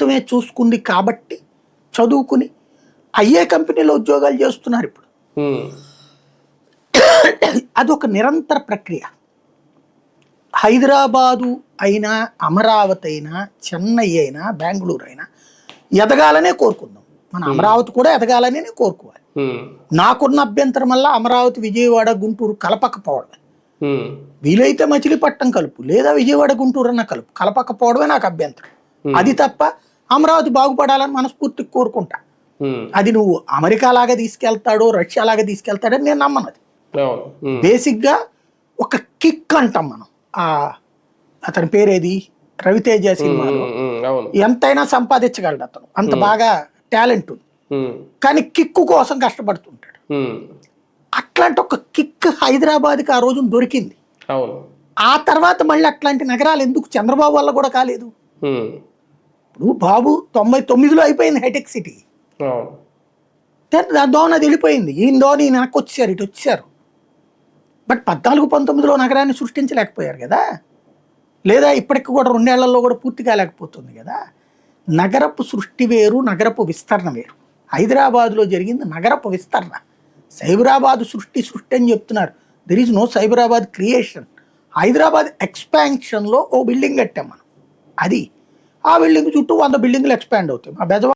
ప్రభుత్వమే చూసుకుంది కాబట్టి చదువుకుని అయ్యే కంపెనీలో ఉద్యోగాలు చేస్తున్నారు ఇప్పుడు. అదొక నిరంతర ప్రక్రియ. హైదరాబాదు అయినా, అమరావతి అయినా, చెన్నై అయినా, బెంగళూరు అయినా ఎదగాలనే కోరుకుందాం. మన అమరావతి కూడా ఎదగాలనే కోరుకోవాలి. నాకున్న అభ్యంతరం వల్ల అమరావతి, విజయవాడ, గుంటూరు కలపకపోవడమే. వీలైతే మచిలీపట్నం కలుపు, లేదా విజయవాడ, గుంటూరు అన్న కలుపు. కలపకపోవడమే నాకు అభ్యంతరం. అది తప్ప అమరావతి బాగుపడాలని మనస్ఫూర్తిగా కోరుకుంటా. అది నువ్వు అమెరికా లాగా తీసుకెళ్తాడో, రష్యా లాగా తీసుకెళ్తాడని నేను నమ్మను. అది బేసిక్ గా ఒక కిక్ అంటాం మనం. అతని పేరేది, రవితేజ సినిమాలో ఎంతైనా సంపాదించగలడు అతను, అంత బాగా టాలెంట్ ఉంది, కానీ కిక్కు కోసం కష్టపడుతుంటాడు. అట్లాంటి ఒక కిక్ హైదరాబాద్కి ఆ రోజు దొరికింది. ఆ తర్వాత మళ్ళీ అట్లాంటి నగరాలు ఎందుకు చంద్రబాబు వల్ల కూడా కాలేదు. ఇప్పుడు బాబు 99లో అయిపోయింది హైటెక్ సిటీ, ధోని అది వెళ్ళిపోయింది, ఈయన ధోని వెనక్కి వచ్చారు, ఇటు వచ్చారు. బట్ 14-19లో నగరాన్ని సృష్టించలేకపోయారు కదా, లేదా ఇప్పటికి కూడా 2 ఏళ్లలో కూడా పూర్తి కాలేకపోతుంది కదా. నగరపు సృష్టి వేరు, నగరపు విస్తరణ వేరు. హైదరాబాద్లో జరిగింది నగరపు విస్తరణ. సైబరాబాద్ సృష్టి అని చెప్తున్నారు. There is no Cyberabad creation. Hyderabad ఎక్స్పాన్షన్లో ఓ బిల్డింగ్ కట్టాం మనం. అది ఆ బిల్డింగ్ చుట్టూ 100 బిల్డింగ్లు ఎక్స్పాండ్ అవుతాయి. ఆ బెజవాడ